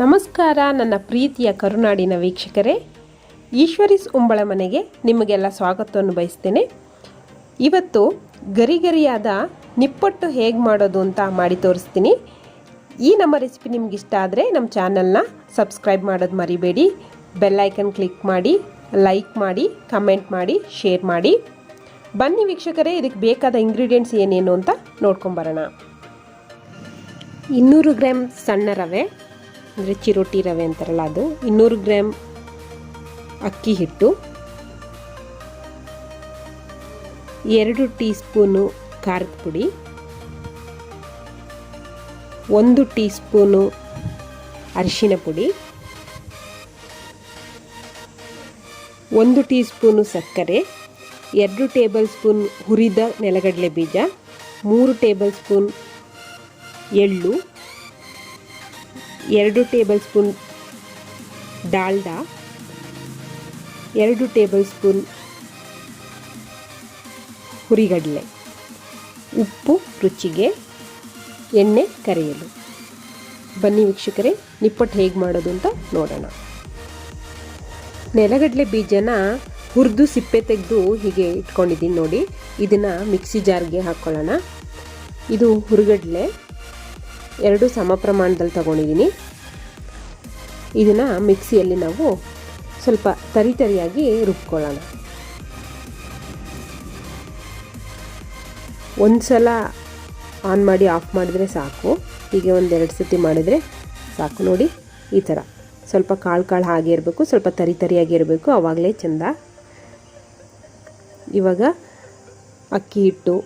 ನಮಸ್ಕಾರ ನನ್ನ ಪ್ರೀತಿಯ ಕರುನಾಡಿನ ವೀಕ್ಷಕರೇ, ಈಶ್ವರೀಸ್ ಉಂಬಳ ಮನೆಗೆ ನಿಮಗೆಲ್ಲ ಸ್ವಾಗತವನ್ನು ಬಯಸ್ತೇನೆ. ಇವತ್ತು ಗರಿಗರಿಯಾದ ನಿಪ್ಪಟ್ಟು ಹೇಗೆ ಮಾಡೋದು ಅಂತ ಮಾಡಿ ತೋರಿಸ್ತೀನಿ. ಈ ನಮ್ಮ ರೆಸಿಪಿ ನಿಮ್ಗೆ ಇಷ್ಟ ಆದರೆ ನಮ್ಮ ಚಾನಲ್ನ ಸಬ್ಸ್ಕ್ರೈಬ್ ಮಾಡೋದು ಮರಿಬೇಡಿ. ಬೆಲ್ ಐಕನ್ ಕ್ಲಿಕ್ ಮಾಡಿ, ಲೈಕ್ ಮಾಡಿ, ಕಮೆಂಟ್ ಮಾಡಿ, ಶೇರ್ ಮಾಡಿ. ಬನ್ನಿ ವೀಕ್ಷಕರೇ, ಇದಕ್ಕೆ ಬೇಕಾದ ಇಂಗ್ರೀಡಿಯೆಂಟ್ಸ್ ಏನೇನು ಅಂತ ನೋಡ್ಕೊಂಬರೋಣ. 200 ಗ್ರಾಮ್ ಸಣ್ಣ ರವೆ ಅಂದರೆ ಚಿರೋಟಿ ರವೆ ಅಂತಾರಲ್ಲ ಅದು, 200 ಗ್ರಾಮ್ ಅಕ್ಕಿ ಹಿಟ್ಟು, 2 ಟೀ ಸ್ಪೂನು ಖಾರದ ಪುಡಿ, 1 ಟೀ ಸ್ಪೂನು ಅರಿಶಿನ ಪುಡಿ, 1 ಟೀ ಸ್ಪೂನು ಸಕ್ಕರೆ, 2 ಟೇಬಲ್ ಸ್ಪೂನ್ ಹುರಿದ ನೆಲಗಡಲೆ ಬೀಜ, 3 ಟೇಬಲ್ ಸ್ಪೂನ್ ಎಳ್ಳು, 2 table spoon Dalda, 2 table spoon ಹುರಿಗಡಲೆ, ಉಪ್ಪು ರುಚಿಗೆ, ಎಣ್ಣೆ ಕರಿಯಲು. ಬನ್ನಿ ವೀಕ್ಷಕರೇ, ನಿಪ್ಪಟ್ಟು ಹೇಗೆ ಮಾಡೋದು ಅಂತ ನೋಡೋಣ. ನೆಲಗಡಲೆ ಬೀಜನ ಹುರಿದು ಸಿಪ್ಪೆ ತೆಗೆದು ಹೀಗೆ ಇಟ್ಕೊಂಡಿದ್ದೀನಿ ನೋಡಿ. ಇದನ್ನು ಮಿಕ್ಸಿ ಜಾರ್ಗೆ ಹಾಕ್ಕೊಳ್ಳೋಣ. ಇದು ಹುರಿಗಡಲೆ 2 ಸಮ ಪ್ರಮಾಣದಲ್ಲಿ ತಗೊಂಡಿದ್ದೀನಿ. ಇದನ್ನು ಮಿಕ್ಸಿಯಲ್ಲಿ ನಾವು ಸ್ವಲ್ಪ ತರಿಯಾಗಿ ರುಬ್ಕೊಳ್ಳೋಣ. ಒಂದು ಸಲ ಆನ್ ಮಾಡಿ ಆಫ್ ಮಾಡಿದರೆ ಸಾಕು. ಹೀಗೆ 1-2 ಸತಿ ಮಾಡಿದರೆ ಸಾಕು. ನೋಡಿ, ಈ ಥರ ಸ್ವಲ್ಪ ಕಾಳು ಹಾಗೆ ಇರಬೇಕು, ಸ್ವಲ್ಪ ತರಿಯಾಗಿ ಇರಬೇಕು, ಆವಾಗಲೇ ಚೆಂದ. ಇವಾಗ ಅಕ್ಕಿ ಹಿಟ್ಟು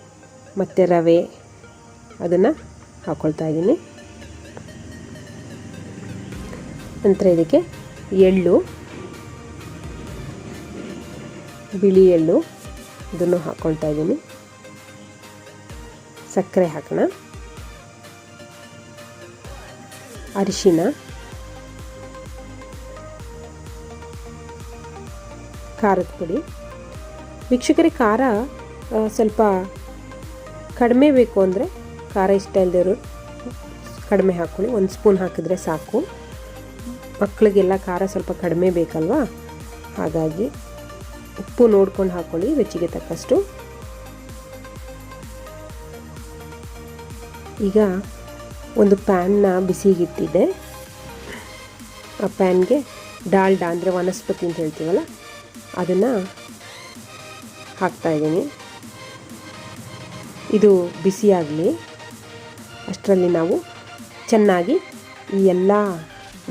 ಮತ್ತು ರವೆ ಅದನ್ನು ಹಾಕ್ಕೊಳ್ತಾ ಇದ್ದೀನಿ. ನಂತರ ಇದಕ್ಕೆ ಎಳ್ಳು, ಬಿಳಿ ಎಳ್ಳು ಇದನ್ನು ಹಾಕ್ಕೊಳ್ತಾ ಇದ್ದೀನಿ. ಸಕ್ಕರೆ ಹಾಕೋಣ, ಅರಿಶಿನ, ಖಾರದ ಪುಡಿ. ವೀಕ್ಷಕರೇ, ಖಾರ ಸ್ವಲ್ಪ ಕಡಿಮೆ ಬೇಕು ಅಂದರೆ ಖಾರ ಇಷ್ಟ ಇಲ್ಲದಿರೋ ಕಡಿಮೆ ಹಾಕ್ಕೊಳ್ಳಿ. 1 ಸ್ಪೂನ್ ಹಾಕಿದ್ರೆ ಸಾಕು. ಮಕ್ಕಳಿಗೆಲ್ಲ ಖಾರ ಸ್ವಲ್ಪ ಕಡಿಮೆ ಬೇಕಲ್ವಾ, ಹಾಗಾಗಿ ಉಪ್ಪು ನೋಡ್ಕೊಂಡು ಹಾಕ್ಕೊಳ್ಳಿ ರುಚಿಗೆ ತಕ್ಕಷ್ಟು. ಈಗ ಒಂದು ಪ್ಯಾನ್ನ ಬಿಸಿಗಿಟ್ಟಿದ್ದೆ. ಆ ಪ್ಯಾನ್ಗೆ ಡಾಲ್ಡಾ ಅಂದರೆ ವನಸ್ಪತಿ ಅಂತ ಹೇಳ್ತೀವಲ್ಲ ಅದನ್ನು ಹಾಕ್ತಾಯಿದ್ದೀನಿ. ಇದು ಬಿಸಿಯಾಗಲಿ. ಅಷ್ಟರಲ್ಲಿ ನಾವು ಚೆನ್ನಾಗಿ ಈ ಎಲ್ಲ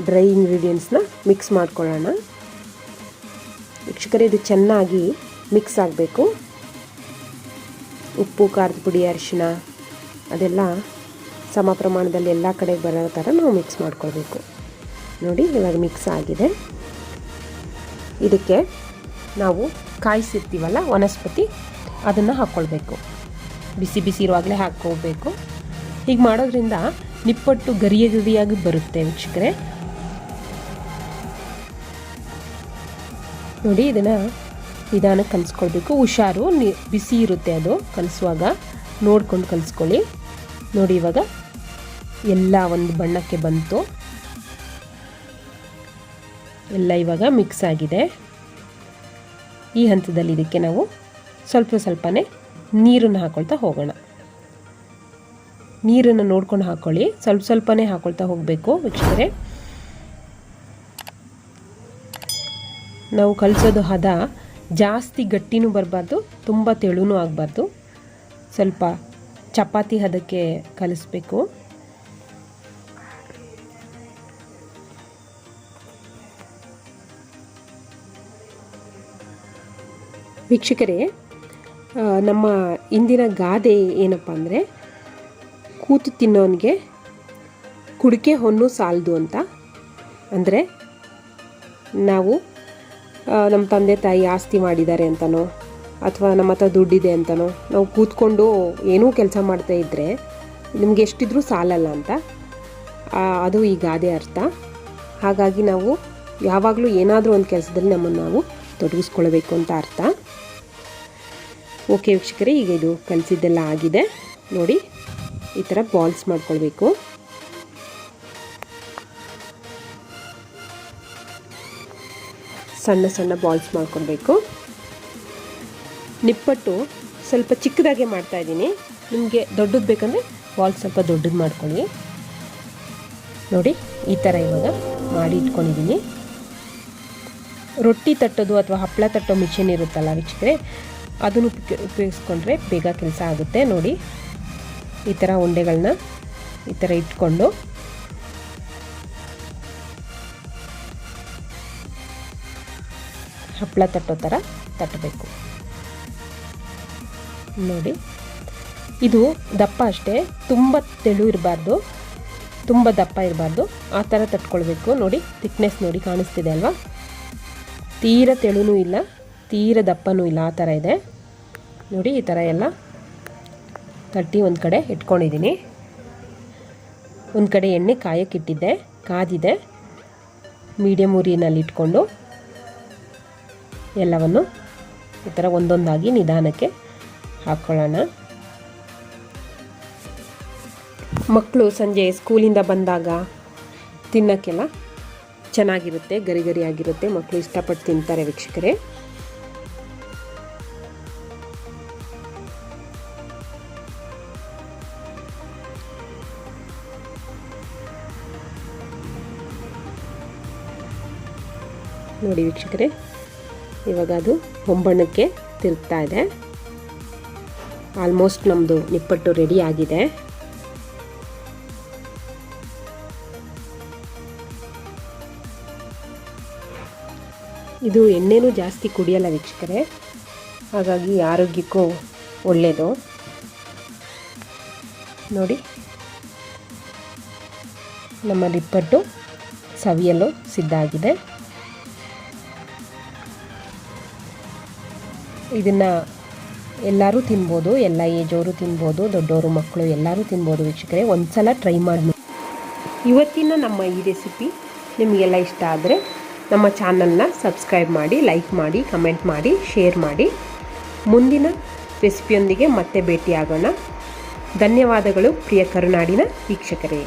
ಡ್ರೈ ಇಂಗ್ರೀಡಿಯೆಂಟ್ಸ್ನ ಮಿಕ್ಸ್ ಮಾಡ್ಕೊಳ್ಳೋಣ. ವೀಕ್ಷಕರೇ, ಇದು ಚೆನ್ನಾಗಿ ಮಿಕ್ಸ್ ಆಗಬೇಕು. ಉಪ್ಪು, ಖಾರದ ಪುಡಿ, ಅರಿಶಿನ ಅದೆಲ್ಲ ಸಮ ಪ್ರಮಾಣದಲ್ಲಿ ಎಲ್ಲ ಕಡೆ ಬರೋ ಥರ ನಾವು ಮಿಕ್ಸ್ ಮಾಡ್ಕೊಳ್ಬೇಕು. ನೋಡಿ, ಇವಾಗ ಮಿಕ್ಸ್ ಆಗಿದೆ. ಇದಕ್ಕೆ ನಾವು ಕಾಯಿಸಿರ್ತೀವಲ್ಲ ವನಸ್ಪತಿ, ಅದನ್ನು ಹಾಕ್ಕೊಳ್ಬೇಕು. ಬಿಸಿ ಇರುವಾಗಲೇ ಹಾಕ್ಕೋಬೇಕು. ಹೀಗೆ ಮಾಡೋದ್ರಿಂದ ನಿಪ್ಪಟ್ಟು ಗರಿಯಾಗಿ ಬರುತ್ತೆ ವೀಕ್ಷಕರೇ. ನೋಡಿ, ಇದನ್ನು ನಿಧಾನಕ್ಕೆ ಕಲಿಸ್ಕೊಳ್ಬೇಕು. ಹುಷಾರು, ಬಿಸಿ ಇರುತ್ತೆ ಅದು ಕಲಿಸುವಾಗ, ನೋಡ್ಕೊಂಡು ಕಲಿಸ್ಕೊಳ್ಳಿ. ನೋಡಿ, ಇವಾಗ ಎಲ್ಲ ಒಂದು ಬಣ್ಣಕ್ಕೆ ಬಂತು. ಎಲ್ಲ ಇವಾಗ ಮಿಕ್ಸ್ ಆಗಿದೆ. ಈ ಹಂತದಲ್ಲಿ ಇದಕ್ಕೆ ನಾವು ಸ್ವಲ್ಪನೇ ನೀರನ್ನು ಹಾಕ್ಕೊಳ್ತಾ ಹೋಗೋಣ. ನೀರನ್ನು ನೋಡ್ಕೊಂಡು ಹಾಕ್ಕೊಳ್ಳಿ, ಸ್ವಲ್ಪನೇ ಹಾಕ್ಕೊಳ್ತಾ ಹೋಗಬೇಕು ವೀಕ್ಷಕರೇ. ನಾವು ಕಲಿಸೋದು ಹದ ಜಾಸ್ತಿ ಗಟ್ಟಿನೂ ಬರಬಾರ್ದು, ತುಂಬ ತೆಳುನೂ ಆಗಬಾರ್ದು. ಸ್ವಲ್ಪ ಚಪಾತಿ ಹದಕ್ಕೆ ಕಲಿಸ್ಬೇಕು. ವೀಕ್ಷಕರೇ, ನಮ್ಮ ಇಂದಿನ ಗಾದೆ ಏನಪ್ಪ ಅಂದರೆ, ಕೂತು ತಿನ್ನೋನಿಗೆ ಕುಡಿಕೆ ಹೊನ್ನು ಸಾಲದು ಅಂತ. ಅಂದರೆ ನಾವು ನಮ್ಮ ತಂದೆ ತಾಯಿ ಆಸ್ತಿ ಮಾಡಿದ್ದಾರೆ ಅಂತನೋ ಅಥವಾ ನಮ್ಮ ಹತ್ರ ದುಡ್ಡಿದೆ ಅಂತನೋ ನಾವು ಕೂತ್ಕೊಂಡು ಏನೂ ಕೆಲಸ ಮಾಡ್ತಾ ಇದ್ದರೆ ನಿಮಗೆ ಎಷ್ಟಿದ್ರೂ ಸಾಲಲ್ಲ ಅಂತ ಅದು ಈ ಗಾದೆ ಅರ್ಥ. ಹಾಗಾಗಿ ನಾವು ಯಾವಾಗಲೂ ಏನಾದರೂ ಒಂದು ಕೆಲಸದಲ್ಲಿ ನಮ್ಮನ್ನು ನಾವು ತೊಡಗಿಸ್ಕೊಳ್ಬೇಕು ಅಂತ ಅರ್ಥ. ಓಕೆ ವೀಕ್ಷಕರೇ, ಈಗ ಇದು ಕಲಿಸಿದ್ದೆಲ್ಲ ಆಗಿದೆ. ನೋಡಿ, ಈ ಥರ ಬಾಲ್ಸ್ ಮಾಡ್ಕೊಳ್ಬೇಕು. ಸಣ್ಣ ಸಣ್ಣ ಬಾಲ್ಸ್ ಮಾಡ್ಕೊಳ್ಬೇಕು. ನಿಪ್ಪಟ್ಟು ಸ್ವಲ್ಪ ಚಿಕ್ಕದಾಗೆ ಮಾಡ್ತಾಯಿದ್ದೀನಿ. ನಿಮಗೆ ದೊಡ್ಡದು ಬೇಕಂದರೆ ಬಾಲ್ಸ್ ಸ್ವಲ್ಪ ದೊಡ್ಡದು ಮಾಡ್ಕೊಳ್ಳಿ. ನೋಡಿ ಈ ಥರ ಇವಾಗ ಮಾಡಿ ಇಟ್ಕೊಂಡಿದ್ದೀನಿ. ರೊಟ್ಟಿ ತಟ್ಟೋದು ಅಥವಾ ಹಪ್ಪಳ ತಟ್ಟೋ ಮಿಷಿನ್ ಇರುತ್ತಲ್ಲ ವೀಕ್ಷಕರೇ, ಅದನ್ನು ಉಪಯೋಗಿಸ್ಕೊಂಡ್ರೆ ಬೇಗ ಕೆಲಸ ಆಗುತ್ತೆ. ನೋಡಿ ಈ ಥರ ಉಂಡೆಗಳನ್ನ ಈ ಥರ ಇಟ್ಕೊಂಡು ಹಪ್ಪಳ ತಟ್ಟೋ ಥರ ತಟ್ಟಬೇಕು. ನೋಡಿ ಇದು ದಪ್ಪ ಅಷ್ಟೇ, ತುಂಬ ತೆಳು ಇರಬಾರ್ದು, ತುಂಬ ದಪ್ಪ ಇರಬಾರ್ದು, ಆ ಥರ ತಟ್ಕೊಳ್ಬೇಕು. ನೋಡಿ ಥಿಕ್ನೆಸ್ ನೋಡಿ ಕಾಣಿಸ್ತಿದೆ ಅಲ್ವಾ, ತೀರ ತೆಳುನೂ ಇಲ್ಲ ತೀರ ದಪ್ಪನೂ ಇಲ್ಲ, ಆ ಥರ ಇದೆ. ನೋಡಿ ಈ ಥರ ಎಲ್ಲ ತಟ್ಟಿ ಒಂದು ಕಡೆ ಇಟ್ಕೊಂಡಿದ್ದೀನಿ. ಒಂದು ಕಡೆ ಎಣ್ಣೆ ಕಾಯಕ್ಕಿಟ್ಟಿದ್ದೆ, ಕಾದಿದೆ. ಮೀಡಿಯಮ್ ಉರಿನಲ್ಲಿ ಇಟ್ಕೊಂಡು ಎಲ್ಲವನ್ನು ಈ ಥರ ಒಂದೊಂದಾಗಿ ನಿಧಾನಕ್ಕೆ ಹಾಕ್ಕೊಳ್ಳೋಣ. ಮಕ್ಕಳು ಸಂಜೆ ಸ್ಕೂಲಿಂದ ಬಂದಾಗ ತಿನ್ನೋಕ್ಕೆಲ್ಲ ಚೆನ್ನಾಗಿರುತ್ತೆ, ಗರಿ ಗರಿಯಾಗಿರುತ್ತೆ, ಮಕ್ಕಳು ಇಷ್ಟಪಟ್ಟು ತಿಂತಾರೆ ವೀಕ್ಷಕರೇ. ನೋಡಿ ವೀಕ್ಷಕರೇ, ಇವಾಗ ಅದು ಹೊಂಬಣ್ಣಕ್ಕೆ ತಿರುಗ್ತಾ ಇದೆ. ಆಲ್ಮೋಸ್ಟ್ ನಮ್ಮದು ನಿಪ್ಪಟ್ಟು ರೆಡಿ ಆಗಿದೆ. ಇದು ಎಣ್ಣೆನೂ ಜಾಸ್ತಿ ಕುಡಿಯಲ್ಲ ವೀಕ್ಷಕರೇ, ಹಾಗಾಗಿ ಆರೋಗ್ಯಕ್ಕೂ ಒಳ್ಳೆಯದು. ನೋಡಿ ನಮ್ಮ ನಿಪ್ಪಟ್ಟು ಸವಿಯಲು ಸಿದ್ಧ ಆಗಿದೆ. ಇದನ್ನು ಎಲ್ಲರೂ ತಿನ್ಬೋದು, ಎಲ್ಲ ಏಜವರು ತಿನ್ಬೋದು, ದೊಡ್ಡವರು ಮಕ್ಕಳು ಎಲ್ಲರೂ ತಿನ್ಬೋದು ವೀಕ್ಷಕರೇ. ಒಂದು ಸಲ ಟ್ರೈ ಮಾಡಿ. ಇವತ್ತಿನ ನಮ್ಮ ಈ ರೆಸಿಪಿ ನಿಮಗೆಲ್ಲ ಇಷ್ಟ ಆದರೆ ನಮ್ಮ ಚಾನಲ್ನ ಸಬ್ಸ್ಕ್ರೈಬ್ ಮಾಡಿ, ಲೈಕ್ ಮಾಡಿ, ಕಮೆಂಟ್ ಮಾಡಿ, ಶೇರ್ ಮಾಡಿ. ಮುಂದಿನ ರೆಸಿಪಿಯೊಂದಿಗೆ ಮತ್ತೆ ಭೇಟಿಯಾಗೋಣ. ಧನ್ಯವಾದಗಳು ಪ್ರಿಯ ಕರುನಾಡಿನ ವೀಕ್ಷಕರೇ.